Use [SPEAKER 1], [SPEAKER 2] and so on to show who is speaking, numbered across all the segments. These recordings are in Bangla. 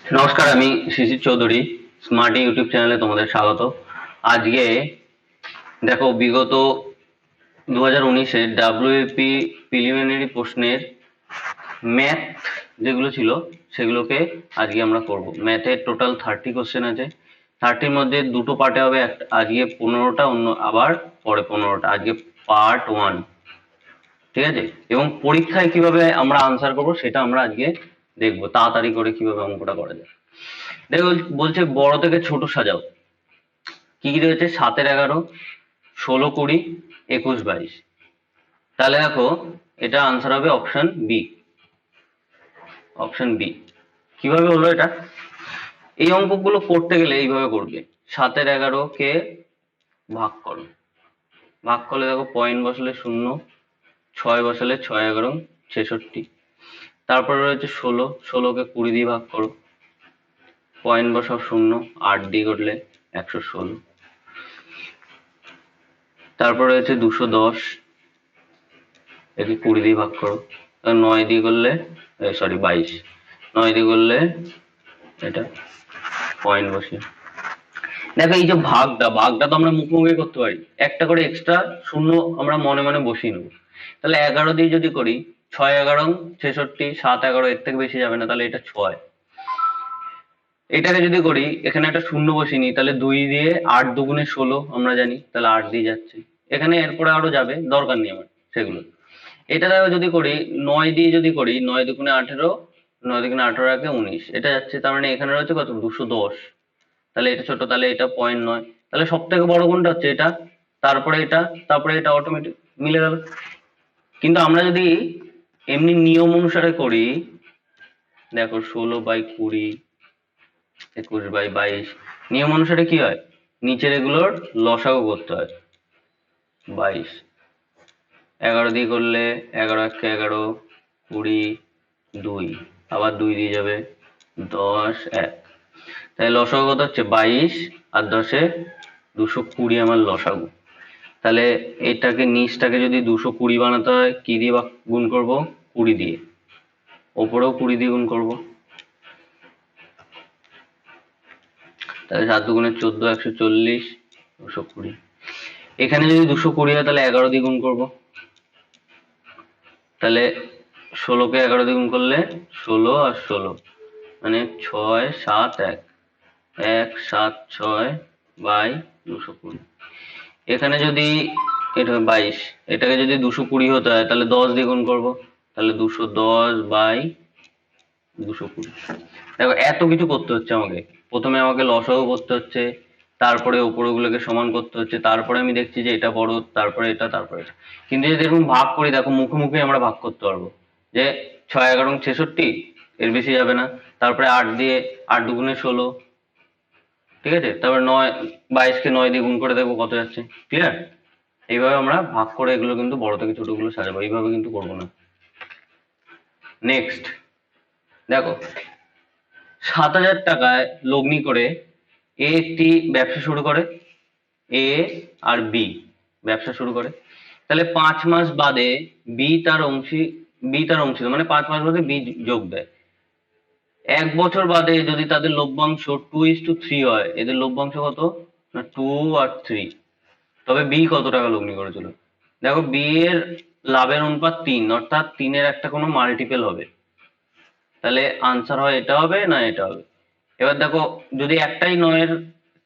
[SPEAKER 1] নমস্কার, আমি শিশির চৌধুরী। স্মার্ট ইউটিউব চ্যানেলে তোমাদের স্বাগত। আজকে দেখো, বিগত 2019-এর WAP প্রিলিমিনারি প্রশ্নের ম্যাথ যেগুলো ছিল সেগুলোকে আজকে আমরা করব। ম্যাথের টোটাল 30 কোশ্চেন আছে। 30-র মধ্যে দুটো পার্টে হবে, আজকে 15টা, অন্য আবার পরে 15টা। আজকে পার্ট 1, ঠিক আছে? এবং পরীক্ষায় কিভাবে আমরা আনসার করব সেটা আমরা আজকে দেখবো, তাড়াতাড়ি করে কিভাবে অঙ্কটা করা যায়। দেখো, বলছে বড় থেকে ছোট সাজাও। কি কি রয়েছে? 7-এর 11, 16, 20, 21, 22। তাহলে দেখো, এটা আনসার হবে অপশন বি। Option B. কিভাবে হলো এটা? এই অঙ্কগুলো করতে গেলে এইভাবে করবে। 7-এর 11-কে ভাগ করো। ভাগ করলে দেখো, পয়েন্ট বসালে 0, 6 বসালে 6 11 66। তারপরে রয়েছে 16, 16-কে 20 দিয়ে ভাগ করো। পয়েন্ট বসাও 0, 8 দিয়ে করলে 116। তারপর রয়েছে 210, একে 20 দিয়ে ভাগ করো। 9 দিয়ে করলে, সরি 22, 9 দিয়ে করলে এটা পয়েন্ট বসে। দেখো, এই যে ভাগটা তো আমরা মুখোমুখি করতে পারি, একটা করে এক্সট্রা শূন্য আমরা মনে মনে বসিয়ে নেবো। তাহলে 11 দিয়ে যদি করি, 6 11 66, 7 11, এর থেকে বেশি যাবে না, তাহলে এটা 6। এটাকে যদি করি, এখানে একটা শূন্য বসিয়ে নিই, তাহলে 2 দিয়ে 8 দুগুণে 16 আমরা জানি, তাহলে 8 দিয়ে যাচ্ছে। এখানে এরপরে আরো যাবে, দরকার নেই আমার সেগুলো। এটা দেখো, যদি করি 9 দিয়ে যদি করি, 9 দুগুণে 18, 9 দুগুণে 18 একে 19, এটা যাচ্ছে। তার মানে এখানে রয়েছে কত? 210। তাহলে এটা ছোট, তাহলে এটা 0.9। তাহলে সব থেকে বড় কোনটা হচ্ছে? এটা, তারপরে এটা, তারপরে এটা, অটোমেটিক মিলে গেল। কিন্তু আমরা যদি এমনি নিয়ম অনুসারে করি, দেখো 16/20, 21/22, নিয়ম অনুসারে কি হয়? নিচের এগুলোর লসাগু করতে হয়। 22, 11 দিয়ে করলে 11 1 11, 20, 2, আবার 2 দিয়ে যাবে 10 1। তাই লসাগু কত হচ্ছে? 22 আর 10-এ 220 আমার লসাগু। তাহলে এটাকে, নিচটাকে যদি 220 বানাতে হয়, কি দিয়ে গুণ করব? 20 দিয়ে। ওপরেও 20 দিয়ে গুণ করব। তাহলে 7 দুগুণে 14, 140, 220। এখানে যদি 220 হয়, তাহলে 11 দিয়ে গুণ করব। তাহলে 16-কে 11 দিয়ে গুণ করলে 16 আর 16, মানে 6 7 1, 1 7 6 বাই 220। এখানে যদি এটা 22, এটাকে যদি 220 হতে হয়, তাহলে 10 দিয়ে গুণ করব। তাহলে 210 বাই 220। দেখো, এত কিছু করতে হচ্ছে আমাকে। প্রথমে আমাকে লসাগু করতে হচ্ছে, তারপরে উপরগুলোকে সমান করতে হচ্ছে, তারপরে আমি দেখছি যে এটা বড়, তারপরে এটা, তারপরে এটা। কিন্তু যদি এরকম ভাগ করি, দেখো মুখোমুখি আমরা ভাগ করতে পারবো, যে 6 11 66, এর বেশি যাবে না। তারপরে 8 দিয়ে, 8 দুগুণে 16, ঠিক আছে? তারপর 9, 22-কে 9 দিয়ে গুণ করে দেখবো কত যাচ্ছে। ক্লিয়ার? এইভাবে আমরা ভাগ করে এগুলো কিন্তু বড় থেকে ছোটগুলো সাজাবো, এইভাবে কিন্তু করবো না। নেক্সট দেখো, 7,000 টাকায় লগ্নি করে এ একটি ব্যবসা শুরু করে। এ আর বি ব্যবসা শুরু করে। তাহলে 5 মাস বাদে বি তার অংশীদার, মানে 5 মাস বাদে বি যোগ দেয়। 1 বছর বাদে যদি তাদের লভ্যাংশ 2:3 হয়, এদের লভ্যাংশ কত? না 2 আর 3। তবে বি কত টাকা লগ্নি করেছিল? দেখো, বি এর লাভের অনুপাত 3, অর্থাৎ 3-এর একটা কোনো মাল্টিপল হবে। তাহলে আনসার হয় এটা হবে না এটা হবে। এবার দেখো, যদি একটাই 9-এর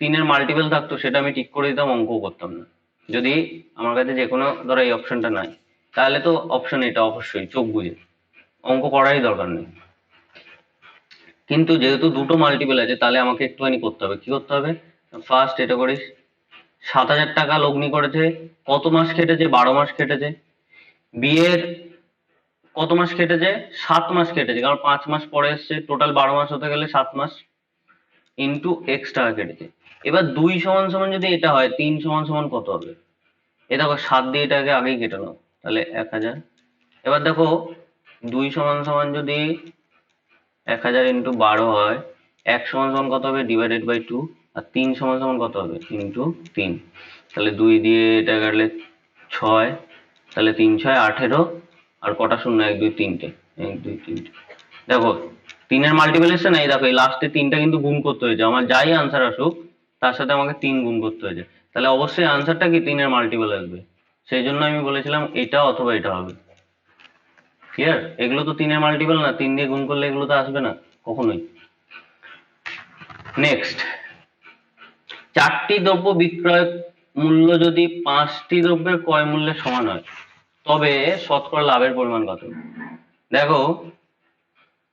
[SPEAKER 1] 3-এর মাল্টিপল থাকতো, সেটা আমি ঠিক করে দিতাম, অঙ্ক করতাম না। যদি আমার কাছে যে কোনো, ধরো এই অপশনটা নাই, তাহলে তো অপশন এটা অবশ্যই, চোখ বুঝে অঙ্ক করারই দরকার নেই। কিন্তু যেহেতু দুটো মাল্টিপল আছে, তাহলে আমাকে একটুখানি করতে হবে। কি করতে হবে? ফার্স্ট এটা করিস। 7,000 টাকা লগ্নি করেছে, কত মাস খেটেছে? 12 মাস খেটেছে। বিয়ের কত মাস কেটেছে? 7 মাস কেটেছে, কারণ 5 মাস পরে এসছে। টোটাল 12 মাস হতে গেলে 7 মাস ইন্টু এক্স টাকা কেটেছে। এবার 2 সমান সমান যদি এটা হয়, 3 সমান সমান কত হবে? এ দেখো, 7 দিয়ে এটাকে আগেই কেটে নাও, তাহলে 1000। এবার দেখো, 2 সমান সমান যদি 1000 ইন্টু 12 হয়, 1 সমান সমান কত হবে? Divided by 2। আর 3 সমান সমান কত হবে? ইন্টু 3। তাহলে 2 দিয়ে এটা কাটলে 6, তাহলে 3 6 18, আর কটা শূন্য? 1 2 3টে, 1 2 3টে। দেখো, 3 এর মাল্টিপল এসছে না, এই দেখো এই লাস্টে 3টা কিন্তু গুণ করতে হয়েছে, আমার যাই আনসার আসুক তার সাথে আমাকে 3 গুণ করতে হয়েছে, তাহলে অবশ্যই আনসারটা কি 3 এর মাল্টিপল আসবে। সেই জন্য আমি বলেছিলাম এটা অথবা এটা হবে। ক্লিয়ার? এগুলো তো 3 এর মাল্টিপল না, 3 দিয়ে গুণ করলে এগুলো তো আসবে না কখনোই। নেক্সট, 4টি দ্রব্য বিক্রয় মূল্য যদি 5টি দ্রব্যের ক্রয় মূল্যের সমান হয় তবে শতকরা লাভের পরিমাণ কত? দেখো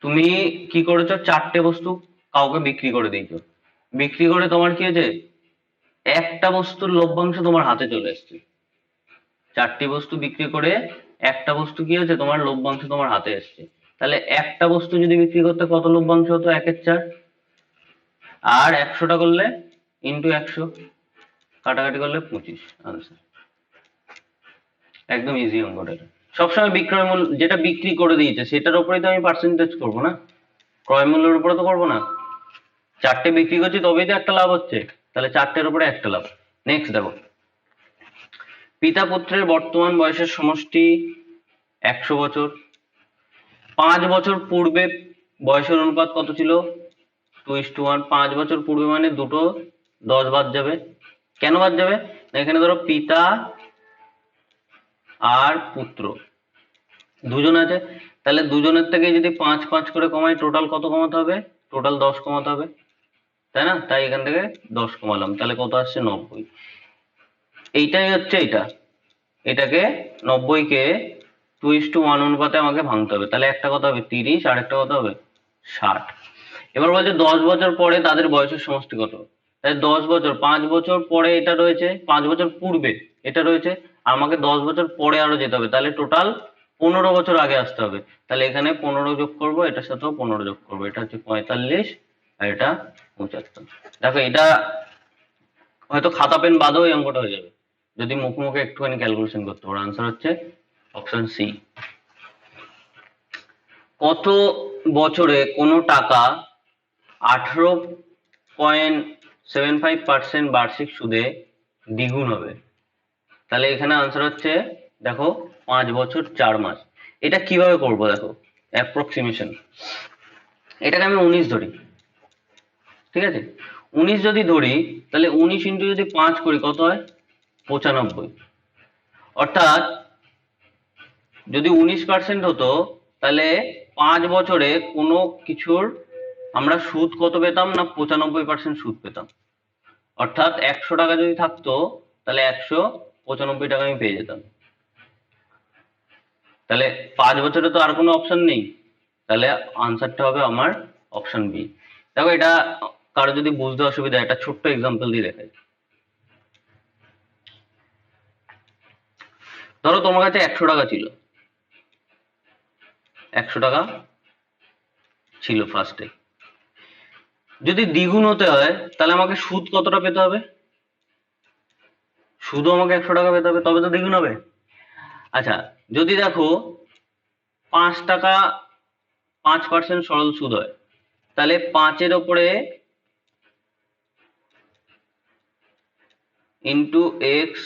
[SPEAKER 1] তুমি কি করেছো, 4টে বস্তু কাউকে বিক্রি করে দিয়েছো, বিক্রি করে তোমার কি হয়েছে, একটা বস্তুর লভ্যাংশ তোমার হাতে চলে এসছে। 4টি বস্তু বিক্রি করে একটা বস্তু কি হয়েছে, তোমার লভ্যাংশ তোমার হাতে এসছে। তাহলে একটা বস্তু যদি বিক্রি করতে কত লভ্যাংশ হতো, 1/4, আর 100টা করলে ইন্টু 100, কাটাকাটি করলে 25 আনসার। একদম ইজি অঙ্কটা এটা। সবসময় বিক্রয় মূল্য যেটা বিক্রি করে দিয়েছে সেটার উপরেই তো আমি পার্সেন্টেজ করবো না, ক্রয় মূল্যের উপরে তো করবো না। 4টে বিক্রি করছি তবেই তো একটা লাভ হচ্ছে, তাহলে 4টের উপরে একটা লাভ। নেক্সট দেখো, পিতা পুত্রের বর্তমান বয়সের সমষ্টি 100 বছর। 5 বছর পূর্বে বয়সের অনুপাত কত ছিল, 2:1। 5 বছর পূর্বে মানে দুটো 10 বাদ যাবে। কেন বাদ যাবে না, এখানে ধরো পিতা আর পুত্র দুজন আছে, তাহলে দুজনের থেকে যদি 5 5 করে কমাই টোটাল কত কমাতে হবে, টোটাল 10 কমাতে হবে, তাই না? তাই এখান থেকে 10 কমালাম, তাহলে কত আসছে, 90। এইটাই হচ্ছে এটা, এটাকে 90কে 2:1 অনুপাতে আমাকে ভাঙতে হবে, তাহলে একটা কত হবে 30 আর একটা কত হবে 60। এবার বলছে 10 বছর পরে তাদের বয়সের সমষ্টি কত, তাই 10 বছর, 5 বছর পরে এটা রয়েছে, 5 বছর পূর্বে এটা রয়েছে, আমাকে 10 বছর পরে আরো যেতে হবে, তাহলে টোটাল 15 বছর আগে আসতে হবে। তাহলে এখানে 15 যোগ করবো, এটার সাথেও 15 যোগ করবো, এটা হচ্ছে 45 আর এটা 75। দেখো এটা হয়তো খাতা পেন বাদেও এই অঙ্কটা হয়ে যাবে যদি মুখে মুখে একটুখানি ক্যালকুলেশন করতে পারো। আনসার হচ্ছে অপশন সি। কত বছরে কোনো টাকা 18.75% বার্ষিক সুদে দ্বিগুণ হবে? তাহলে এখানে আনসার হচ্ছে দেখো 5 বছর 4 মাস। এটা কিভাবে করব দেখো, অ্যাপ্রক্সিমেশন। এটাকে আমি 19 ধরি, ঠিক আছে? 19 যদি ধরি তাহলে 19 ইন্টু যদি 5 করি কত হয়, 95। অর্থাৎ যদি 19% হতো তাহলে 5 বছরে কোনো কিছুর আমরা সুদ কত পেতাম না, 95% সুদ পেতাম। অর্থাৎ 100 টাকা যদি থাকতো তাহলে 195 টাকা আমি পেয়ে যেতাম। তাহলে 5 বছরে তো আর কোনো অপশন নেই, তাহলে আনসারটা হবে আমার অপশন বি। দেখো এটা কারো যদি বুঝতে অসুবিধা, একটা ছোট্ট এক্সাম্পল দিয়ে দেখাই। ধরো তোমার কাছে 100 টাকা ছিল, 100 টাকা ছিল ফার্স্টে, যদি দ্বিগুণ হতে হয় তাহলে আমাকে সুদ কতটা পেতে হবে, সুদও আমাকে 100 টাকা পেতে হবে, তবে তো দ্বিগুণ হবে। আচ্ছা যদি দেখো 5 টাকা 5% সরল সুদ হয়, তাহলে 5-এর ওপরে ইন্টু এক্স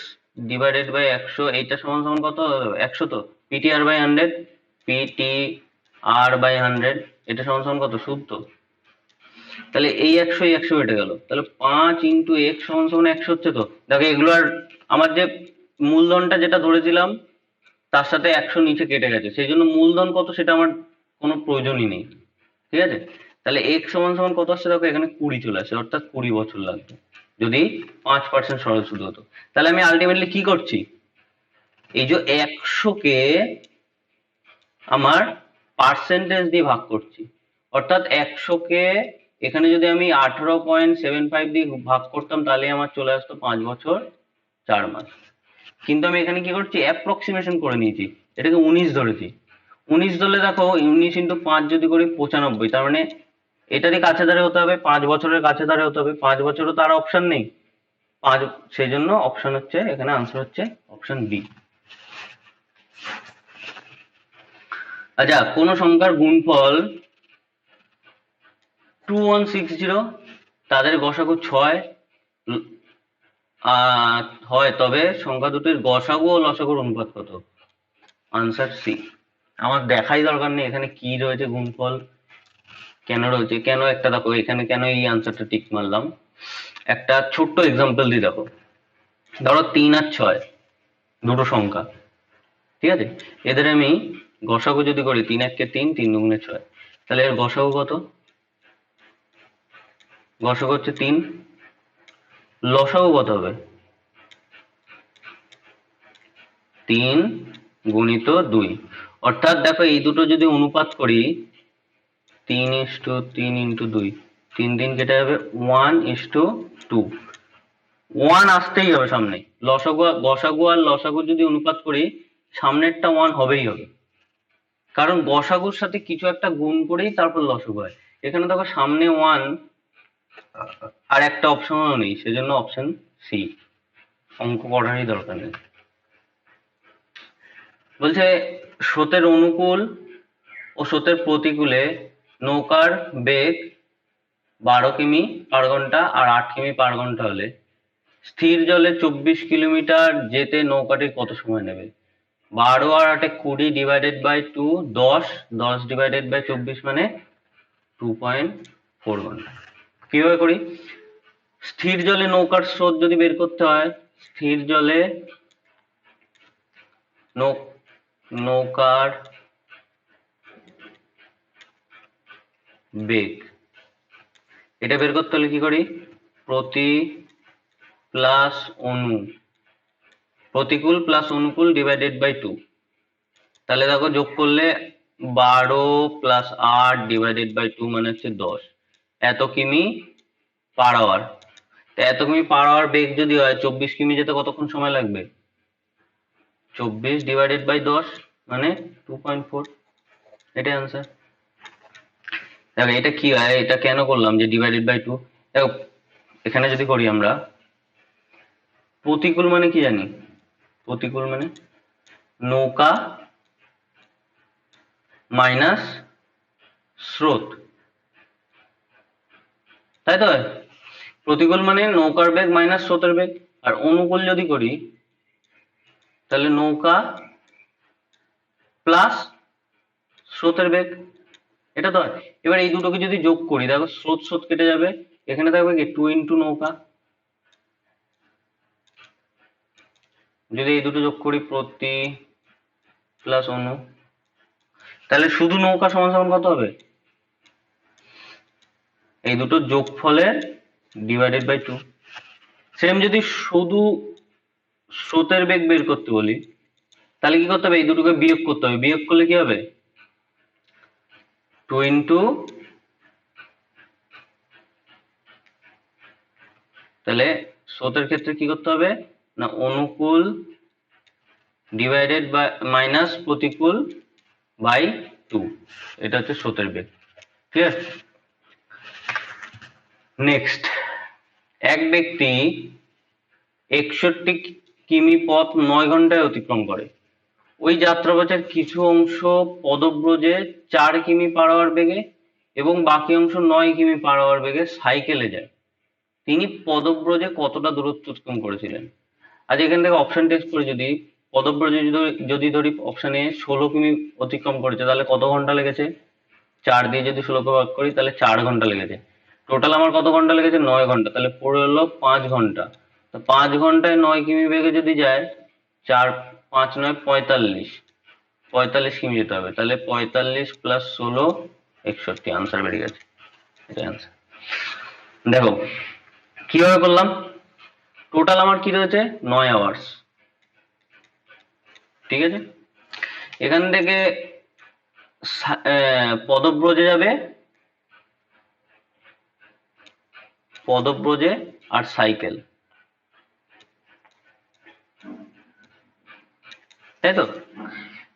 [SPEAKER 1] ডিভাইডেড বাই 100, এইটা সমান সমান কত হবে, 100 তো, পিটিআর বাই 100, পিটিআর বাই 100, এটা সমান সমান কত, সুদ তো। তাহলে এই 100 এই 100 কেটে গেল, তাহলে 5 ইন্টু এক্স সমান সমান 100 হচ্ছে তো। দেখো এগুলো আর আমার যে মূলধনটা যেটা ধরেছিলাম তার সাথে 100 নিচে কেটে গেছে, সেই জন্য মূলধন কত সেটা আমার কোনো প্রয়োজনই নেই, ঠিক আছে? তাহলে এক্স সমান সমান কত আসছে, দেখো এখানে 20 চলে আসে, অর্থাৎ 20 বছর লাগবে যদি 5% সরল সুদ হতো। তাহলে আমি আলটিমেটলি কি করছি, এই যে 100-কে আমার পার্সেন্টেজ দিয়ে ভাগ করছি, অর্থাৎ 100-কে এখানে যদি আমি 18.75 দিয়ে ভাগ করতাম তাহলে আমার চলে আসতো 5 বছর 4 মাস। কিন্তু আমি এখানে কি করছি, অ্যাপ্রক্সিমেশন করে নিয়েছি, এটাকে 19 ধরেছি। 19 ধরলে দেখো 19 ইন্টু 5 যদি করি 95, তার মানে এটারই কাছে ধারে হতে হবে, 5 বছরের কাছে ধারে হতে হবে, 5 বছরও তার অপশন নেই 5, সেই জন্য অপশন হচ্ছে এখানে আনসার হচ্ছে অপশন বি। আচ্ছা কোন সংখ্যার গুণফল 2160 তাদের গসাগু 6 হয়, তবে সংখ্যা দুটির গসাগু ও লসাগুর অনুপাত কত? Answer c. আমার দেখাই দরকার নেই এখানে কি রয়েছে গুণফল, কেন রয়েছে, কেন একটা দেখো এখানে কেন এই আনসারটা টিক মারলাম, একটা ছোট্ট এক্সাম্পল দিই দেখো। ধরো 3 আর 6 দুটো সংখ্যা, ঠিক আছে, এদের আমি গসাগু যদি করি 3 1 3, 3 2 6, তাহলে এর গসাগু কত? গসাগু হচ্ছে 3, লসাগু কত হবে? 3 গুণিত 2। অর্থাৎ দেখো এই দুটো যদি অনুপাত করি 3:3 ইন্টু 2, 3 3 কেটে যাবে, 1:2, 1 আসতেই হবে সামনে। গসাগু আর লসাগু যদি অনুপাত করি সামনেরটা 1 হবেই হবে, কারণ গসাগুর সাথে কিছু একটা গুণ করেই তারপর লসাগু হয়। এখানে দেখো সামনে 1 আর একটা অপশনও নেই, সেজন্য অপশন সি, অঙ্ক করারই দরকার নেই। বলছে স্রোতের অনুকূল ও স্রোতের প্রতিকূলে নৌকার বেগ 12 কিমি পার ঘন্টা আর 8 কিমি পার ঘন্টা হলে স্থির জলে 24 কিলোমিটার যেতে নৌকাটির কত সময় নেবে? 12 আর 8 20 ডিভাইডেড বাই 2 10, 10 ডিভাইডেড বাই 24 মানে 2.4 ঘন্টা। কিভাবে করি? স্থির জলে নৌকার স্রোত যদি বের করতে হয়, স্থির জলে নৌকার বেগ, এটা বের করতে হলে কি করি? প্রতি প্লাস অনু, প্রতিকূল প্লাস অনুকূল ডিভাইডেড বাই 2। তাহলে দেখো যোগ করলে 12 প্লাস 8 ডিভাইডেড বাই 2 মানে হচ্ছে 10, এত কিমি পার আওয়ার। এত কিমি পার আওয়ার বেগ যদি হয় 24 কিমি যেতে কতক্ষণ সময় লাগবে? 24 ডিভাইডেড বাই 10 মানে 2.4, এটাই আনসার। দেখো এটা কি হয়, এটা কেন করলাম যে ডিভাইডেড বাই 2? দেখো এখানে যদি করি আমরা, প্রতিকূল মানে কি জানি? প্রতিকূল মানে নৌকা মাইনাস স্রোত, তাই তো? প্রতিকূল মানে নৌকার বেগ মাইনাস স্রোতের বেগ। আর অনুকূল যদি করি তাহলে নৌকা প্লাস স্রোতের বেগ, এটা তো। এবার এই দুটোকে যদি যোগ করি দেখো স্রোত স্রোত কেটে যাবে, এখানে থাকবে কি 2 ইন্টু নৌকা। যদি এই দুটো যোগ করি প্রতি প্লাস অনু, তাহলে শুধু নৌকা সমান সমান কত হবে? এই দুটো যোগফলের ডিভাইডেড বাই 2। সেম যদি শুধু স্রোতের বেগ বের করতে বলি তাহলে কি করতে হবে? এই দুটোকে বিয়োগ করতে হবে। বিয়োগ করলে কি হবে? 2 ইন্টু, তাহলে স্রোতের ক্ষেত্রে কি করতে হবে না অনুকূল ডিভাইডেড বাই মাইনাস প্রতিকূল বাই 2, এটা হচ্ছে স্রোতের বেগ। ঠিক আছে, নেক্সট, এক ব্যক্তি 61 কিমি পথ 9 ঘন্টায় অতিক্রম করে। ওই যাত্রাপথের কিছু অংশ পদব্রজে 4 কিমি পার আওয়ার বেগে এবং বাকি অংশ 9 কিমি পার আওয়ার বেগে সাইকেলে যায়। তিনি পদব্রজে কতটা দূরত্ব অতিক্রম করেছিলেন? আজ এখান থেকে অপশন টেস্ট করে যদি পদব্রজে যদি ধরি অপশন এ 16 কিমি অতিক্রম করেছে তাহলে কত ঘন্টা লেগেছে? 4 দিয়ে যদি 16 কে ভাগ করি তাহলে 4 ঘন্টা লেগেছে। টোটাল আমার কত ঘন্টা লেগেছে? 9 ঘন্টা। তাহলে পড়ে হলো 5 ঘন্টা। তো 5 ঘন্টায় 9 কিমি বেগে যদি যায়, 4 5 9 45, 45 কিমি যেতে হবে। তাহলে 45 প্লাস 16 61, আনসার বেরিয়ে গেছে। এটাই আনসার। দেখো কিভাবে করলাম, টোটাল আমার কি রয়েছে 9 আওয়ার্স, ঠিক আছে। এখান থেকে পদব্রজে যাবে, পদব্রজে আর সাইকেল, তাই তো।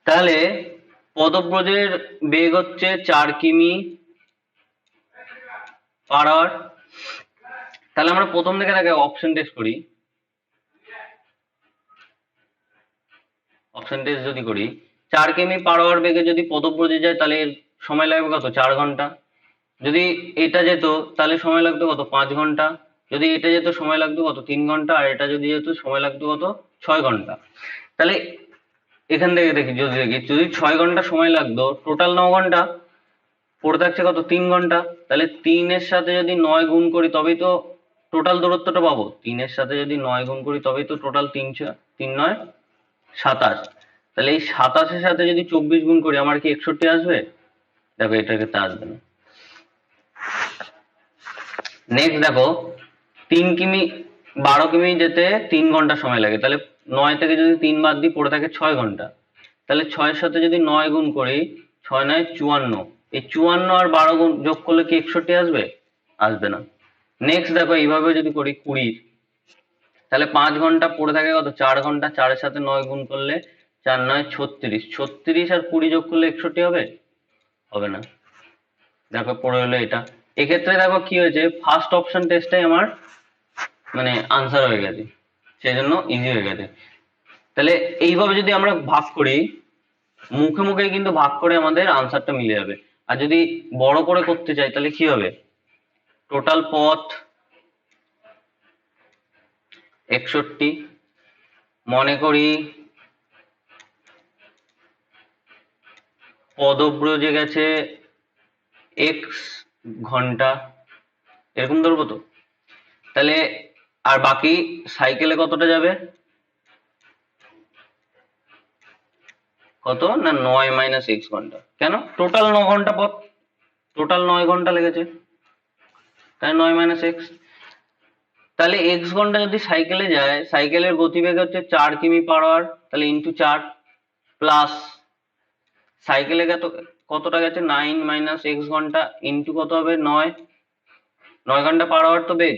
[SPEAKER 1] তাহলে পদব্রজের বেগ হচ্ছে 4 কিমি পার আওয়ার। তাহলে আমরা প্রথম থেকে তাকে অপশন টেস্ট করি। অপশন টেস্ট যদি করি 4 কিমি পার আওয়ার বেগে যদি পদব্রজে যায় তাহলে এর সময় লাগবে কত? 4 ঘন্টা। যদি এটা যেত তাহলে সময় লাগতো কত? 5 ঘন্টা। যদি এটা যেত সময় লাগতো কত? 3 ঘন্টা। আর এটা যদি যেত সময় লাগতো কত? 6 ঘন্টা। তাহলে এখান থেকে দেখি, যদি 6 ঘন্টা সময় লাগতো, টোটাল 9 ঘন্টা। পড়ে থাকছে কত 3 ঘন্টা, তাহলে 3-এর সাথে যদি 9 গুণ করি তবেই তো টোটাল দূরত্বটা পাবো। 3-এর সাথে যদি 9 গুণ করি তবেই তো টোটাল 3 9 27। তাহলে এই 27-এর সাথে যদি 24 গুণ করি আমার কি 61 আসবে? দেখো এটা ক্ষেত্রে আসবে না। নেক্সট দেখো 3 কিমি 12 কিমি যেতে 3 ঘন্টা সময় লাগে, তাহলে 9 থেকে যদি 3 বাদ দিই পড়ে থাকে 6 ঘন্টা। তাহলে 6-এর সাথে যদি 9 গুণ করি 6 9 54, এই 54 আর 12 গুণ যোগ করলে কি 61 আসবে? আসবে না। নেক্সট দেখো এইভাবে যদি করি 20, তাহলে 5 ঘন্টা পড়ে থাকে কত 4 ঘন্টা, 4-এর সাথে 9 গুণ করলে 4 9 36, 36 আর 20 যোগ করলে 61 হবে? হবে না। দেখো পড়ে হলো এটা। এক্ষেত্রে দেখো কি হয়েছে, ফার্স্ট অপশন টেস্টটাই আমার মানে আনসার হয়ে গেছে, সেই জন্য ইজি হয়ে গেছে। তাহলে এইভাবে যদি আমরা ভাগ করি, মুখে মুখে কিন্তু ভাগ করে আমাদের আনসারটা মিলে যাবে। আর যদি বড় করে করতে চাই তাহলে কি হবে, টোটাল পথ 61, মনে করি পদব্রজে গেছে x ঘন্টা, এরকম ধরবো তো। তাহলে আর বাকি সাইকেলে কতটা যাবে, কত না 9 - x ঘন্টা। কেন, টোটাল 9 ঘন্টা পথ, টোটাল 9 ঘন্টা লেগেছে, তাই 9 - x। তাহলে x ঘন্টা যদি সাইকেলে যায়, সাইকেলের গতিবেগ হচ্ছে 4 কিমি/আওয়ার, তাহলে ইন্টু 4 প্লাস সাইকেলে কতটা গেছে 9 - x ঘন্টা ইন্টু কত হবে 9, 9 ঘন্টা/আওয়ার তো বেগ,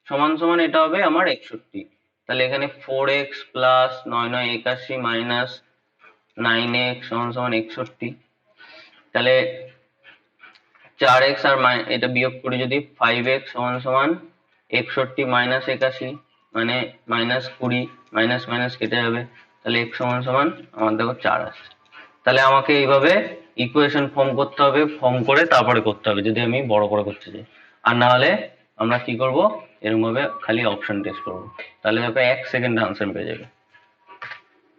[SPEAKER 1] সমান সমান এটা হবে আমার 61। তাহলে এখানে 4x প্লাস 9 9 81 মাইনাস 9x সমান সমান 61। তাহলে 4x আর এটা বিয়োগ করি যদি 5x সমান সমান 61 মাইনাস 81, মানে -20, মাইনাস মাইনাস কেটে যাবে, তাহলে x সমান সমান আমার দেখো 4 আসছে। তাহলে আমাকে এইভাবে ইকুয়েশন ফর্ম করতে হবে, ফর্ম করে তারপরে করতে হবে যদি আমি বড় করে করতে চাই। আর না হলে আমরা কি করব, এরকম ভাবে খালি অপশন টেস্ট করব, তাহলে দেখো 1 সেকেন্ডে আনসার পেয়ে যাবে,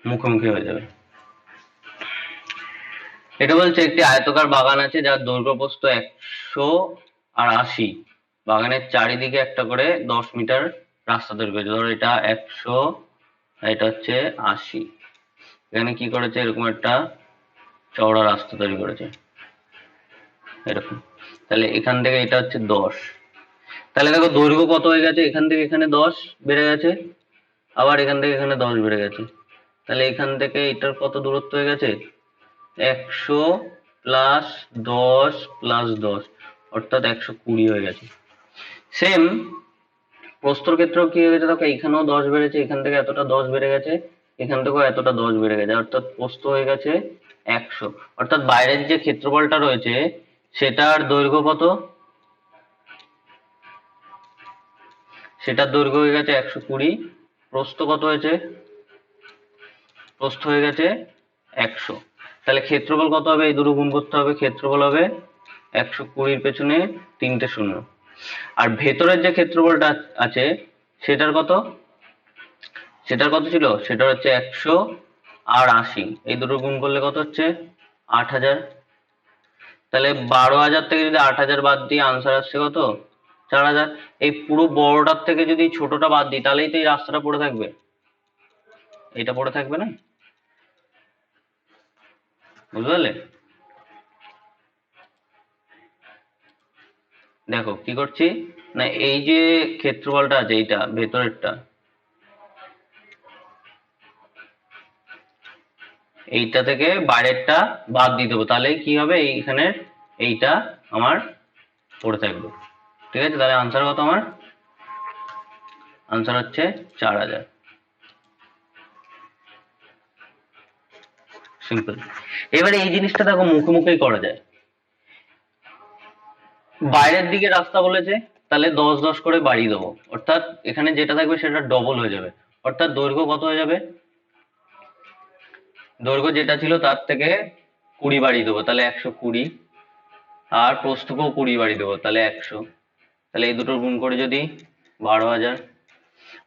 [SPEAKER 1] মুখোমুখি হয়ে যাবে। এটা বলছে একটি আয়তাকার বাগান আছে যার দৈর্ঘ্য প্রস্থ 180, বাগানের চারিদিকে একটা করে 10 মিটার রাস্তা তৈরি করেছে। ধরো এটা 100, এটা হচ্ছে 80, এখানে কি করেছে এরকম একটা চওড়া রাস্তা তৈরি করেছে এরকম। তাহলে এখান থেকে এটা হচ্ছে 10, তাহলে দেখো দৈর্ঘ্য কত হয়ে গেছে, এখান থেকে এখানে 10 বেড়ে গেছে, আবার এখান থেকে এখানে 10 বেড়ে গেছে। তাহলে এখান থেকে এটার কত দূরত্ব হয়ে গেছে 100 প্লাস 10 প্লাস 10, অর্থাৎ 120 হয়ে গেছে। সেম প্রস্থর ক্ষেত্রেও কি হয়ে গেছে, দেখো এখানেও 10 বেড়েছে, এখান থেকে এতটা 10 বেড়ে গেছে, এখান থেকেও এতটা 10 বেড়ে গেছে, অর্থাৎ প্রস্থ হয়ে গেছে 100। অর্থাৎ বাইরের যে ক্ষেত্রফলটা রয়েছে সেটার দৈর্ঘ্য কত, সেটার দৈর্ঘ্য হয়ে গেছে 120, প্রস্থ কত হয়েছে, প্রস্থ হয়ে গেছে 100। তাহলে ক্ষেত্রফল কত হবে, এই দুটো গুণ করতে হবে, ক্ষেত্রফল হবে 120 পেছনে 3টে শূন্য। আর ভেতরের যে ক্ষেত্রফলটা আছে সেটার কত, সেটার কত ছিল, সেটা হচ্ছে 100 আর 80, এই দুটো গুণ করলে কত হচ্ছে 8000। তাহলে 12,000 থেকে যদি 8000 বাদ দিয়ে আনসার আসছে কত 4000। এই পুরো বড়টার থেকে যদি ছোটটা বাদ দিই তাহলেই তো এই রাস্তাটা পড়ে থাকবে, এটা পড়ে থাকবে না, বুঝতে পারলে। দেখো কি করছি না, এই যে ক্ষেত্রফলটা আছে এইটা ভেতরেরটা, এইটা থেকে বাইরেরটা বাদ দিয়ে দেবো, তাহলে কি হবে এইখানে এইটা আমার পড়ে থাকবে, ঠিক আছে। তাহলে আনসার কত, আমার আনসার হচ্ছে 4000, সিম্পল। এবারে এই জিনিসটা দেখো মুখে মুখেই করা যায়, বাইরের দিকে রাস্তা বলেছে তাহলে 10 10 করে বাড়িয়ে দেবো, অর্থাৎ এখানে যেটা থাকবে সেটা ডবল হয়ে যাবে, অর্থাৎ দৈর্ঘ্য কত হয়ে যাবে, দৈর্ঘ্য যেটা ছিল তার থেকে 20 বাড়িয়ে দেবো, তাহলে 120, আর প্রস্থকেও 20 বাড়িয়ে দেবো, তাহলে 100। তাহলে এই দুটোর গুণ করে যদি 12,000,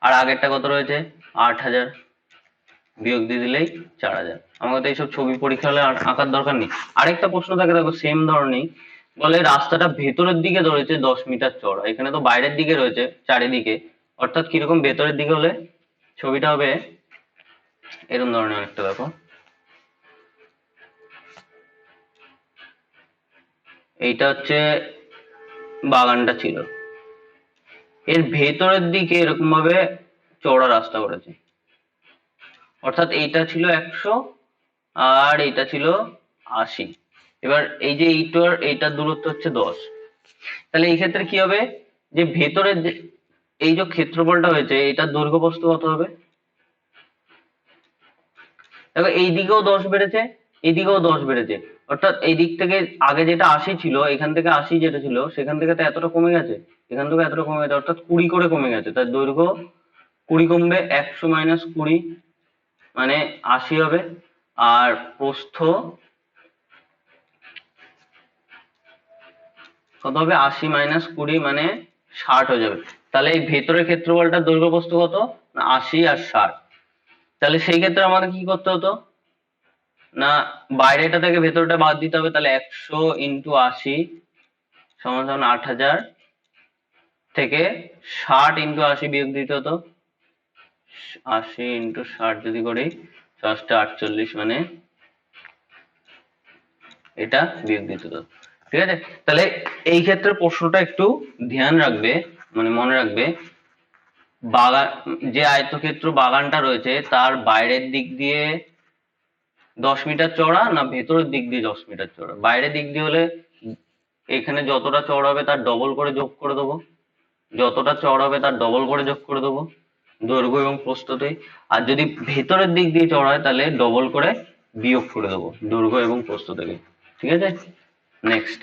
[SPEAKER 1] আর আগেরটা কত রয়েছে 8,000, বিয়োগ দিয়ে দিলেই 4000। আমাকে তো এইসব ছবি পরীক্ষা হলে আঁকার দরকার নেই। আরেকটা প্রশ্ন থাকে দেখো সেম ধরনের, বলে রাস্তাটা ভেতরের দিকে ধরেছে 10 মিটার চওড়া, এখানে তো বাইরের দিকে রয়েছে চারিদিকে, অর্থাৎ কিরকম ভেতরের দিকে হলে ছবিটা হবে এরকম ধরনের একটা, দেখো এইটা হচ্ছে বাগানটা ছিল, এর ভেতরের দিকে এরকম ভাবে চওড়া রাস্তা করেছে, অর্থাৎ এইটা ছিল 100 আর এইটা ছিল 80। এবার এই যে এইটার দূরত্ব হচ্ছে 10, তাহলে এই ক্ষেত্রে কি হবে, যে ভেতরের এই যে ক্ষেত্রফলটা হয়েছে এটার দৈর্ঘ্য প্রস্থ কত হবে, দেখো এই দিকেও 10 বেড়েছে, এইদিকেও 10 বেড়েছে, অর্থাৎ এই দিক থেকে আগে যেটা 80 ছিল, এখান থেকে 80 যেটা ছিল সেখান থেকে তো এতটা কমে গেছে, এখান থেকে এতটা কমে গেছে, অর্থাৎ 20 করে কমে গেছে, তার দৈর্ঘ্য 20 কমবে, 100 মাইনাস 20 মানে 80 হবে, আর প্রস্থ কত হবে, 80 মাইনাস 20 মানে 60 হয়ে যাবে। তাহলে এই ভেতরের ক্ষেত্রফলটার দৈর্ঘ্য প্রস্থ কত, 80 আর 60। তাহলে সেই ক্ষেত্রে আমাদের কি করতে হতো, না বাইরেটা থেকে ভেতরটা বাদ দিতে হবে, তাহলে 100 ইন্টু 80 সমান সমান 8000 থেকে 60 ইন্টু 80 বিয়োগ দিতে হতো, 80 ইন্টু 60 যদি করি 48 মানে এটা বিয়োগ দিতে হতো, ঠিক আছে। তাহলে এই ক্ষেত্রে প্রশ্নটা একটু ধ্যান রাখবে, মানে মনে রাখবে, বাগান যে আয়তক্ষেত্র বাগানটা রয়েছে তার বাইরের দিক দিয়ে 10 মিটার চওড়া না ভেতরের দিক দিয়ে 10 মিটার চওড়া, বাইরের দিক দিয়ে হলে এখানে যতটা চওড়া হবে তার ডবল করে যোগ করে দেবো, যতটা চওড়া হবে তার ডবল করে যোগ করে দেবো দৈর্ঘ্য এবং প্রস্থতে, আর যদি ভেতরের দিক দিয়ে চওড়া হয় তাহলে ডবল করে বিয়োগ করে দেবো দৈর্ঘ্য এবং প্রস্থ থেকে, ঠিক আছে। নেক্সট,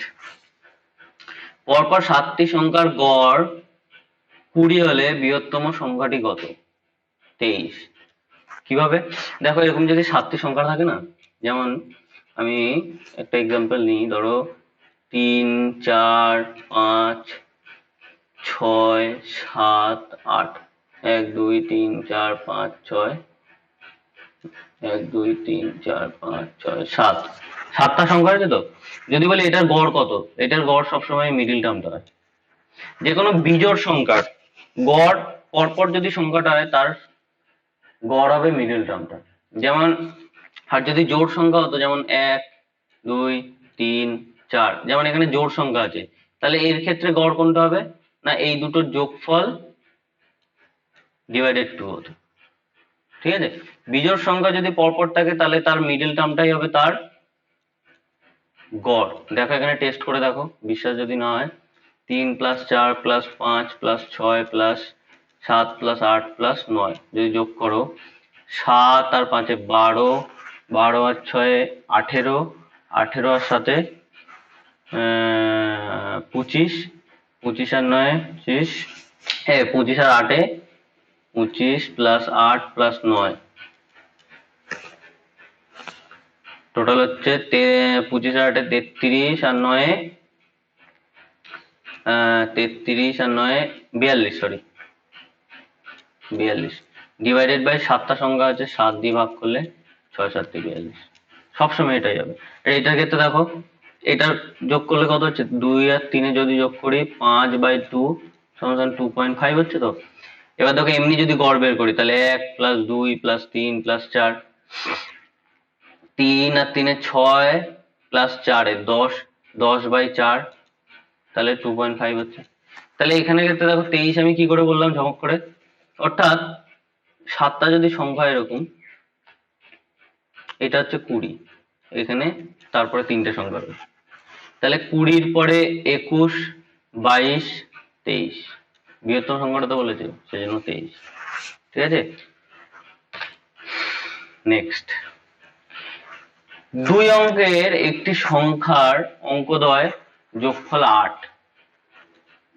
[SPEAKER 1] পরপর 7টি সংখ্যার গড় 20 হলে বৃহত্তম সংখ্যাটি কত, 23। কিভাবে, দেখো এরকম যদি 7টি সংখ্যা থাকে না, যেমন আমি একটা এক্সাম্পল নিই, ধরো 3 4 5 6 7 8, 1 2 3 4 5 6, 1 2 3 4 5 6 7, 7টা সংখ্যা আছে তো, যদি বলি এটার গড় কত, এটার গড় সবসময় মিডিল টার্মটা হয়, যে কোনো বিজোড় সংখ্যার গড় পরপর যদি সংখ্যাটা হয় তার গড় হবে মিডল টার্মটা, যেমন আর যদি জোড় সংখ্যা হতো যেমন 1 2 3 4, যেমন এখানে জোড় সংখ্যা আছে, তাহলে এর ক্ষেত্রে গড় কোনটা হবে, না এই দুটোর যোগফল ডিভাইডেড 2 হতো, ঠিক আছে। বিজোড় সংখ্যা যদি পরপর থাকে তাহলে তার মিডল টার্মটাই হবে তার গড়, দেখো এখানে টেস্ট করে দেখো, বিশ্বাস যদি না হয়, 3 plus 4 plus 5 plus 6 plus 7 plus 8 plus 9 যদি যোগ করো, 7 আর 5 12, 12 আর 6 18, 18 আর 7 25, 25 আর 9 25, 25 আর 8 25 প্লাস 8 প্লাস 9, টোটাল হচ্ছে 25 আর 8 33 আর 9 33 আর 9 42, সরি 42 ডিভাইডেড বাই 7টা সংখ্যা আছে, 7 দিয়ে ভাগ করলে 6 7 42, সবসময় এটাই হবে। এটার ক্ষেত্রে দেখো এটার যোগ করলে কত হচ্ছে, 2 আর 3 যদি যোগ করি 5/2 সমান 2.5 হচ্ছে তো। এবার দেখো এমনি যদি গড় বের করি তাহলে 1 প্লাস 2 প্লাস 3 প্লাস 4, 3 আর 3 6 প্লাস 4 10, 10/4 তাহলে 2.5 হচ্ছে। তাহলে এখানে ক্ষেত্রে দেখো 23 আমি কি করে বললাম ঝমক করে, অর্থাৎ 7টা যদি সংখ্যা এরকম, এটা হচ্ছে 20, এখানে তারপরে 3টে সংখ্যা রয়েছে, তাহলে 20-র পরে 21 22 23, বৃহত্তম সংখ্যাটা তো বলেছিল সেজন্য 23, ঠিক আছে। নেক্সট, 2 অঙ্কের একটি সংখ্যার অঙ্কদ্বয় যোগফল 8,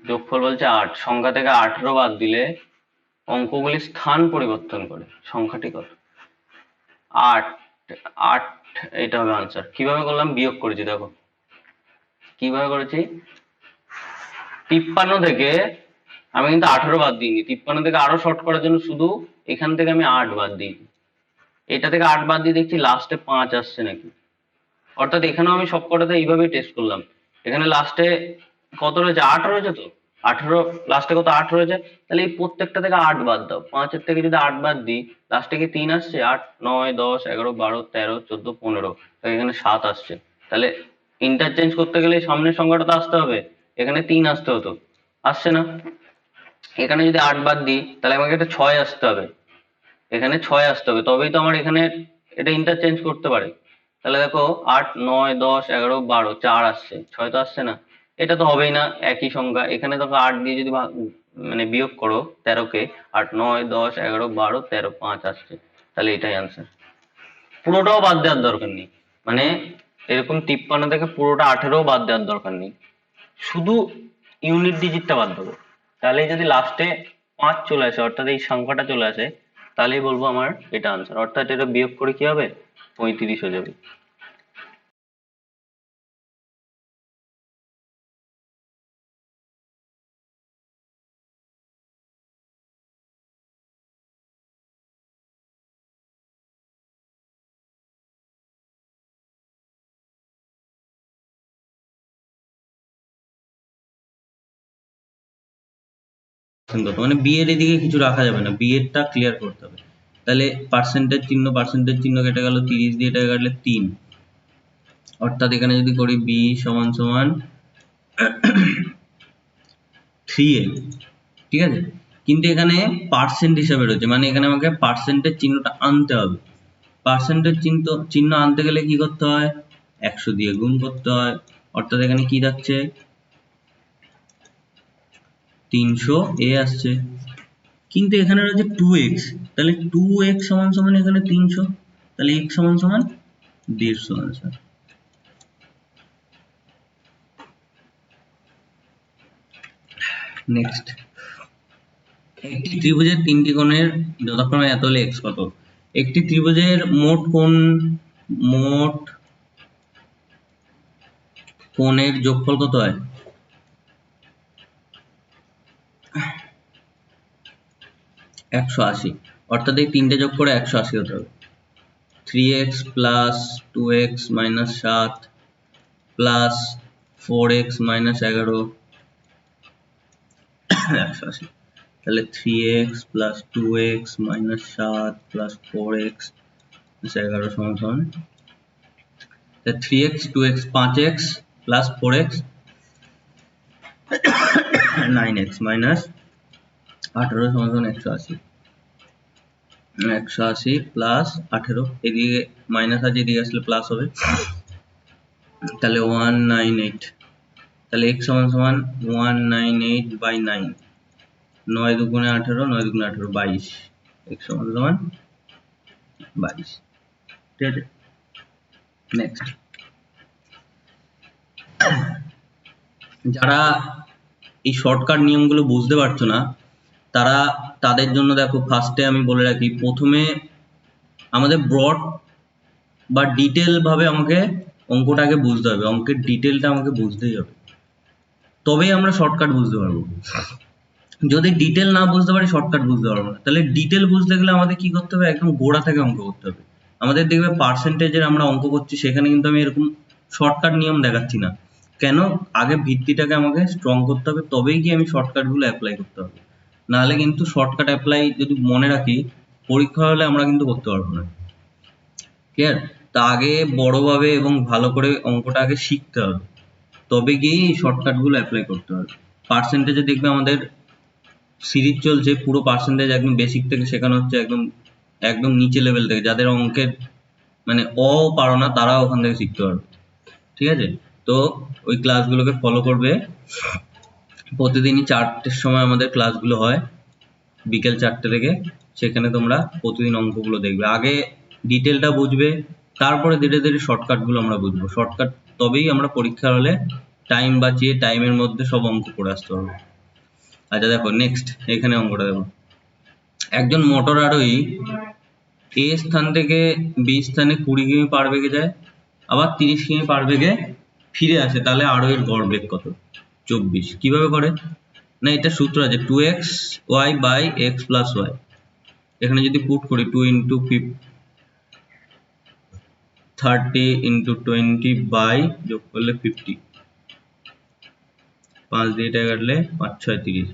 [SPEAKER 1] যোগফল বলছে 8, সংখ্যা থেকে 18 বাদ দিলে অঙ্কগুলি স্থান পরিবর্তন করে সংখ্যাটি কত, 8 8, এটা হবে আনসার। কিভাবে করলাম, বিয়োগ করেছি, দেখো কিভাবে করেছি, 53 থেকে আমি কিন্তু 18 বাদ দিইনি, 53 থেকে আরো শর্ট করার জন্য শুধু এখান থেকে আমি 8 বাদ দিই, এটা থেকে 8 বাদ দিয়ে দেখছি লাস্টে 5 আসছে নাকি, অর্থাৎ এখানেও আমি সবকটাতে এইভাবেই টেস্ট করলাম, এখানে লাস্টে কত রয়েছে, 8 রয়েছে তো, 18 লাস্টে কত, 8 রয়েছে। তাহলে এই প্রত্যেকটা থেকে 8 বাদ দাও, 5-এর থেকে যদি 8 বাদ দিই লাস্টে কি 3 আসছে, 8 9 10 11 12 13 14 15, তো এখানে 7 আসছে। তাহলে ইন্টারচেঞ্জ করতে গেলে সামনের সংখ্যাটা তো আসতে হবে, এখানে 3 আসতে হতো, আসছে না। এখানে যদি 8 বাদ দিই তাহলে আমাকে একটা 6 আসতে হবে, এখানে 6 আসতে হবে, তবেই তো আমার এখানে এটা ইন্টারচেঞ্জ করতে পারে। তাহলে দেখো 8 9 10 11 12 4 আসছে, 6 তো আসছে না, এটা তো হবেই না, একই সংখ্যা। এখানে দেখো 8 দিয়ে যদি মানে বিয়োগ করো 13 কে, 8 9 10 11 12 13 5 আসছে, তাহলে এটাই আনসার। পুরোটাও বাদ দেওয়ার দরকার নেই, মানে এরকম 53 থেকে পুরোটা 18 বাদ দেওয়ার দরকার নেই, শুধু ইউনিট ডিজিটটা বাদ দেবো। তাহলে যদি লাস্টে 5 চলে আসে, অর্থাৎ এই সংখ্যাটা চলে আসে, তাহলেই বলবো আমার এটা আনসার। অর্থাৎ এটা বিয়োগ করে কি হবে, 35 হয়ে যাবে।
[SPEAKER 2] কত মানে বি এর এদিকে কিছু রাখা যাবে না, বি এরটা ক্লিয়ার করতে হবে। তাহলে পার্সেন্টেজ চিহ্ন কেটে গেল, 30 দিয়ে এটা কাটলে 3, অর্থাৎ এখানে যদি করি বি সমান সমান 3a, ঠিক আছে। কিন্তু এখানে পার্সেন্ট হিসাবে রয়েছে, মানে এখানে আমাকে পার্সেন্টেজ চিহ্নটা আনতে হবে। পার্সেন্টেজ চিহ্ন আনতে গেলে কি করতে হয়, 100 দিয়ে গুণ করতে হয়, অর্থাৎ এখানে কি যাচ্ছে 300a আসছে। কিন্তু এখানে রয়েছে 2x, তাহলে 2x সমান সমান এখানে 300, তাহলে x সমান সমান 150 আনসার। নেক্সট, একটি ত্রিভুজের তিনটি কোণের যথাক্রমে এত হলে x কত। একটি ত্রিভুজের মোট কোণের যোগফল কত হয়, 180, অর্থাৎ এই তিনটে যোগ করে 180 হতে হবে। 3x plus 2x minus 7 plus 4x minus 11, 180। তাহলে 3x plus 2x minus 7 plus 4x 11 সমান সমান 3x 2x 5x plus 4x 9x minus 18 সমান সমান 180। 180 প্লাস 18, এদিকে মাইনাস আছে, এদিকে আসলে প্লাস হবে, তাহলে 198। তাহলে x সমান সমান 198/9, 9 দুগুণে 18, 9 দুগুণে 18 22, x সমান সমান 22, ঠিক আছে। নেক্সট, যারা এই শর্টকাট নিয়মগুলো বুঝতে পারছো না, তাদের জন্য দেখো, ফার্স্টে আমি বলে রাখি, প্রথমে আমাদের ব্রড বা ডিটেল ভাবে আমাকে অঙ্কটাকে বুঝতে হবে, অঙ্কের ডিটেলটা আমাকে বুঝতেই হবে, তবেই আমরা শর্টকাট বুঝতে পারবো। যদি ডিটেল না বুঝতে পারি শর্টকাট বুঝতে পারবো না। তাহলে ডিটেল বুঝতে গেলে আমাদের কি করতে হবে, একদম গোড়া থেকে অঙ্ক করতে হবে। আমাদের দেখবে পার্সেন্টেজের আমরা অঙ্ক করছি, সেখানে কিন্তু আমি এরকম শর্টকাট নিয়ম দেখাচ্ছি না। কেন, আগে ভিত্তিটাকে আমাকে স্ট্রং করতে হবে, তবেই কি আমি শর্টকাট গুলো অ্যাপ্লাই করতে হবে। নাহলে কিন্তু শর্টকাট অ্যাপ্লাই যদি মনে রাখি, পরীক্ষা হলে আমরা কিন্তু করতে পারবো না। ক্লিয়ার? তা আগে বড়ভাবে এবং ভালো করে অঙ্কটা আগে শিখতে হবে, তবে গিয়ে এই শর্টকাট গুলো অ্যাপ্লাই করতে হবে। পার্সেন্টেজে দেখবে আমাদের সিরিজ চলছে, পুরো পার্সেন্টেজ একদম বেসিক থেকে শেখানো হচ্ছে, একদম একদম নিচে লেভেল থেকে, যাদের অঙ্কের মানে পারো না তারাও ওখান থেকে শিখতে পারবে, ঠিক আছে। তো ওই ক্লাসগুলোকে ফলো করবে। প্রতিদিনই 4টের সময় আমাদের ক্লাসগুলো হয়, বিকেল 4টে থেকে। সেখানে তোমরা প্রতিদিন অঙ্কগুলো দেখবে, আগে ডিটেলটা বুঝবে, তারপরে ধীরে ধীরে শর্টকাটগুলো আমরা বুঝবো। শর্টকাট তবেই আমরা পরীক্ষার হলে টাইম বাঁচিয়ে টাইমের মধ্যে সব অঙ্ক করে আসতে পারবো। আচ্ছা দেখো, নেক্সট এখানে অঙ্কটা দেখো, একজন মোটর আরোহী এ স্থান থেকে বি স্থানে 20 কিমি পার বেগে যায়, আবার 30 কিমি পার বেগে ফিরে আসে, তাহলে আরোহীর গড় বেগ কত, 24। কিভাবে করে না, এটা সূত্র আছে 2xy/x+y। এখানে যদি পুট করি 2 × 30 × 20 যোগ করলে 50, 5 দিয়ে এটা কাটলে 5 6 30,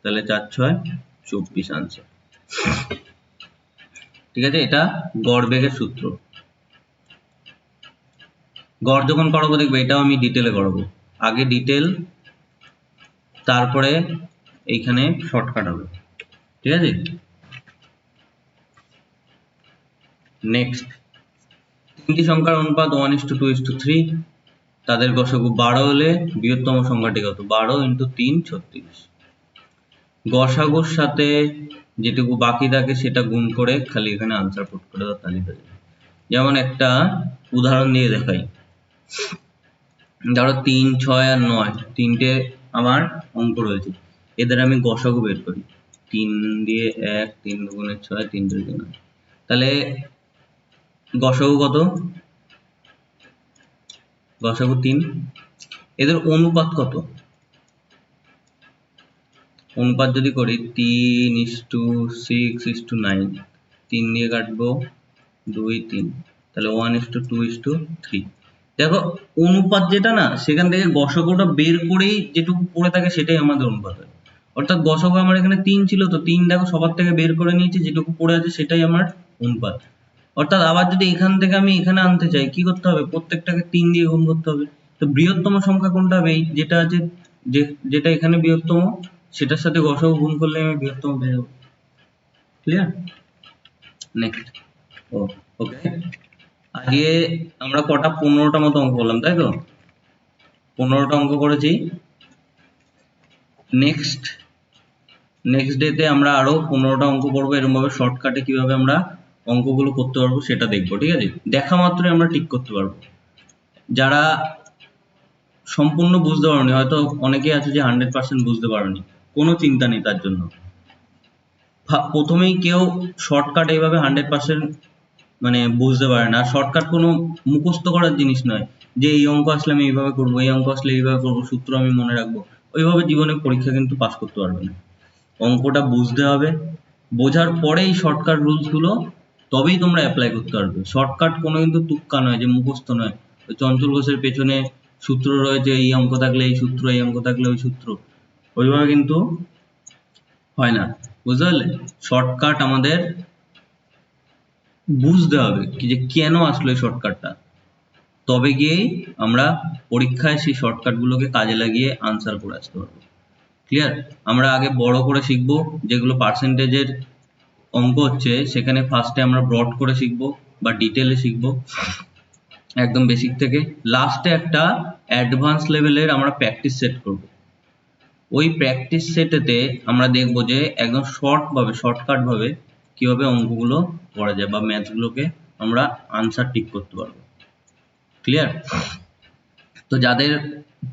[SPEAKER 2] তাহলে 4 6 24 আনসার। ঠিক আছে, এটা গড় বেগের সূত্র। গড় যখন করাবো দেখবে এটাও আমি ডিটেলে করাবো, আগে ডিটেল তারপরে এইখানে শর্টকাট হবে। ঠিক আছে, নেক্সট, তিনটি সংখ্যার অনুপাত 1:2:3, তাদের গসাগু 12 হলে বৃহত্তম সংখ্যাটি কত? 12 × 3 36। গসাগুর সাথে যেটুকু বাকি থাকে সেটা গুণ করে খালি এখানে আনসার পুট করে দাও, তাহলে হয়ে যাবে। যেমন একটা উদাহরণ দিয়ে দেখাই, ধরো 3 6 আর 9 তিনটে আমার অঙ্ক রয়েছে, এদের আমি গসাগু বের করি। 3 দিয়ে 1, 3 দুগুণে 6, 3 দুগুণে 9, তাহলে গসাগু কত? গসাগু 3। এদের অনুপাত কত? অনুপাত যদি করি 3:6:9, 3 দিয়ে কাটবো 2 3, তাহলে 1:2:3। দেখো অনুপাত যেটা না, সেখান থেকে গসাগুটা বের করেই যেটুকু পড়ে থাকে সেটাই আমাদের অনুপাত হয়। অর্থাৎ গসাগু আমার এখানে 3 ছিল, তো 3 দেখো সবার থেকে বের করে নিয়েছি, যেটুকু পড়ে আছে সেটাই আমার অনুপাত। অর্থাৎ আবার যদি এখান থেকে আমি এখানে আনতে চাই, কি করতে হবে? প্রত্যেকটাকে 3 দিয়ে গুণ করতে হবে। তো বৃহত্তম সংখ্যা কোনটা হবে? এই যেটা আছে, যেটা এখানে বৃহত্তম, সেটার সাথে গসাগু গুণ করলে আমি বৃহত্তম পেয়ে যাবো। ক্লিয়ার? নেক্সট। ওকে, আজকে আমরা কটা 15টা মতো অঙ্ক করলাম, তাই তো? 15টা অঙ্ক করেছি। নেক্সট ডেতে আমরা আরো 15টা অঙ্ক করবো। এরকম ভাবে শর্টকাটে কিভাবে আমরা অঙ্কগুলো করতে পারবো সেটা দেখবো। ঠিক আছে, দেখা মাত্রই আমরা ঠিক করতে পারবো। যারা সম্পূর্ণ বুঝতে পারোনি, হয়তো অনেকেই আছে যে 100% বুঝতে পারোনি, কোনো চিন্তা নেই তার জন্য। প্রথমেই কেউ শর্টকাট এইভাবে 100% মানে বুঝতে পারে না। শর্টকাট কোনো মুখস্থ করার জিনিস নয় যে এই অঙ্ক আসলে আমি এইভাবে করবো, এই অঙ্ক আসলে এইভাবে করবো, সূত্র আমি মনে রাখবো। ওইভাবে জীবনে পরীক্ষা কিন্তু পাস করতে পারবে না। অঙ্কটা বুঝতে হবে, বোঝার পরে এই শর্টকাট রুলস গুলো তবেই তোমরা অ্যাপ্লাই করতে পারবে। শর্টকাট কোনো কিন্তু তুক্কা নয় যে মুখস্থ নয়, ওই চঞ্চল ঘোষের পেছনে সূত্র রয়েছে, এই অঙ্ক থাকলে এই সূত্র, এই অঙ্ক থাকলে ওই সূত্র, ওইভাবে কিন্তু হয় না। বুঝতে পারলে? শর্টকাট আমাদের বুঝতে হবে কি যে কেন আসলো এই শর্টকাটটা, তবে গিয়েই আমরা পরীক্ষায় সেই শর্টকাট গুলোকে কাজে লাগিয়ে আনসার করে আসতে পারবো। ক্লিয়ার? আমরা আগে বড় করে শিখবো, যেগুলো পার্সেন্টেজের অঙ্ক হচ্ছে সেখানে ফার্স্টে আমরা ব্রড করে শিখবো বা ডিটেলে শিখবো একদম বেসিক থেকে। লাস্টে একটা অ্যাডভান্স লেভেলের আমরা প্র্যাকটিস সেট করব। ওই প্র্যাকটিস সেটেতে আমরা দেখবো যে একদম শর্টকাট ভাবে কিভাবে অঙ্কগুলো করা যায় বা ম্যাথগুলোকে আমরা আনসার ঠিক করতে পারবো। ক্লিয়ার? তো যাদের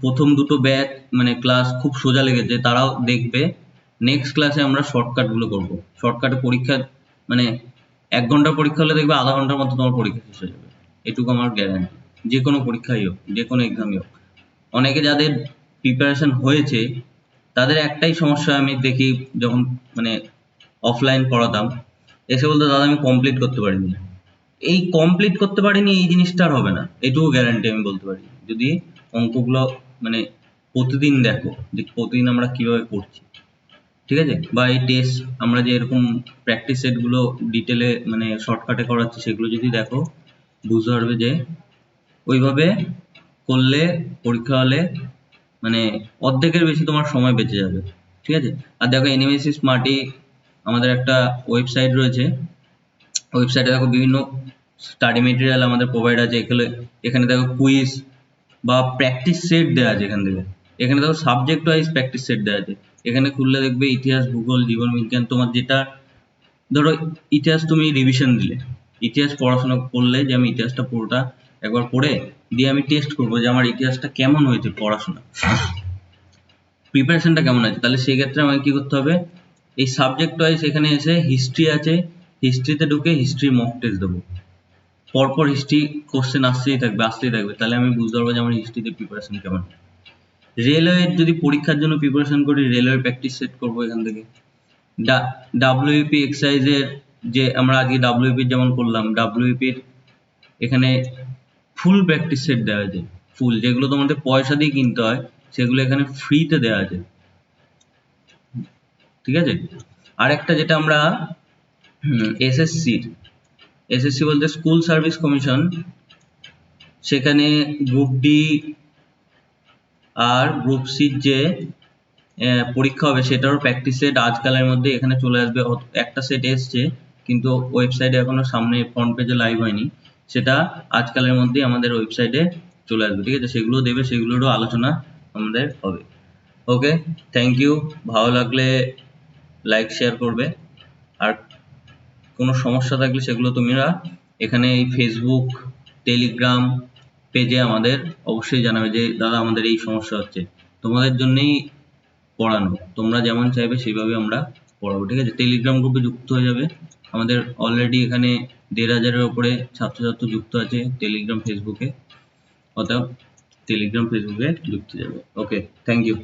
[SPEAKER 2] প্রথম দুটো ব্যাচ মানে ক্লাস খুব সোজা লেগেছে, তারাও দেখবে নেক্সট ক্লাসে আমরা শর্টকাট গুলো করবো। শর্টকাটে পরীক্ষা মানে 1 ঘন্টা পরীক্ষা হলে দেখবে আধা ঘন্টার মধ্যে তোমার পরীক্ষা শেষ হয়ে যাবে, এটুকু আমার গ্যারান্টি। যে কোনো পরীক্ষাই হোক, যে কোনো এক্সামই হোক। অনেকে যাদের প্রিপারেশন হয়েছে তাদের একটাই সমস্যা আমি দেখি, যখন মানে অফলাইন পড়াতাম, এসে বলতো দাদা আমি কমপ্লিট করতে পারিনি। এই কমপ্লিট করতে পারিনি এই জিনিসটা আর হবে না, এটুকু গ্যারান্টি আমি বলতে পারি, যদি অঙ্কগুলো মানে প্রতিদিন দেখো যে প্রতিদিন আমরা কিভাবে করছি। ঠিক আছে, বা এই টেস্ট আমরা যে এরকম প্র্যাকটিস সেট গুলো ডিটেলে মানে শর্টকাটে করাচ্ছি, সেগুলো যদি দেখো বুঝতে পারবে যে ওইভাবে করলে পরীক্ষা হলে মানে অর্ধেকের বেশি তোমার সময় বেঁচে যাবে। ঠিক আছে, আর দেখো এনএমএসসি স্মার্টি আমাদের একটা ওয়েবসাইট রয়েছে, ওয়েবসাইটে দেখো বিভিন্ন স্টাডি মেটেরিয়াল আমাদের প্রোভাইড আছে। এখানে দেখো কুইজ বা প্র্যাকটিস সেট দেওয়া আছে। এখানে দেখো সাবজেক্ট ওয়াইজ প্র্যাকটিস সেট দেওয়া আছে। এখানে খুললে দেখবে ইতিহাস, ভূগোল, জীবন বিজ্ঞান, তোমার যেটা ধরো ইতিহাস তুমি রিভিশন দিলে, ইতিহাস পড়াশোনা করলে যে আমি ইতিহাসটা পুরোটা একবার পড়ে দিয়ে আমি টেস্ট করবো যে আমার ইতিহাসটা কেমন হয়েছে, পড়াশোনা প্রিপারেশনটা কেমন আছে, তাহলে সেই ক্ষেত্রে আমাকে কি করতে হবে, এই সাবজেক্ট ওয়াইজ এখানে এসে হিস্ট্রি আছে, হিস্ট্রিতে ঢুকে হিস্ট্রি মক টেস্ট দেবো। পরপর হিস্ট্রি কোশ্চেন আসতেই থাকবে, তাহলে আমি বুঝতে পারবো যে আমার হিস্ট্রিতে প্রিপারেশন কেমন। রেলওয়ের যদি পরীক্ষার জন্য প্রিপারেশন করি, রেলওয়ে প্র্যাকটিস সেট করবো এখান থেকে। ডাব্লিউপি এক্সারসাইজের যে আমরা আগে ডাব্লিউপি যেমন করলাম, ডাব্লিউপির এখানে ফুল প্র্যাকটিস সেট দেওয়া আছে, ফুল, যেগুলো তোমাদের পয়সা দিয়ে কিনতে হয়, সেগুলো এখানে ফ্রিতে দেওয়া আছে, ঠিক আছে। আর একটা যেটা আমরা এসএসসি বলতে স্কুল সার্ভিস কমিশন, সেখানে গ্রুপ ডি আর গ্রুপ সির যে পরীক্ষা হবে সেটারও প্র্যাকটিস সেট আজকালের মধ্যে এখানে চলে আসবে। একটা সেট এসছে কিন্তু ওয়েবসাইটে এখনো সামনে ফ্রন্ট পেজে লাইভ হয়নি, সেটা আজকালের মধ্যেই আমাদের ওয়েবসাইটে চলে আসবে, ঠিক আছে। সেগুলো দেবে, সেগুলোরও আলোচনা আমাদের হবে। ওকে, থ্যাংক ইউ। ভালো লাগলে লাইক শেয়ার করবে, আর কোনো সমস্যা থাকলে সেগুলো তোমরা এখানে এই ফেসবুক টেলিগ্রাম পেজে আমাদের অবশ্যই জানাবে যে দাদা আমাদের এই সমস্যা হচ্ছে, তোমাদের জন্যই পড়ানো, তোমরা যেমন চাইবে সেইভাবে আমরা পড়াবো, ঠিক আছে। টেলিগ্রাম গ্রুপে যুক্ত হয়ে যাবে, আমাদের অলরেডি এখানে 1,500-এর উপরে ছাত্রছাত্রী যুক্ত আছে টেলিগ্রাম ফেসবুকে, অতএব টেলিগ্রাম ফেসবুকে যুক্ত যাবে। ওকে, থ্যাংক ইউ।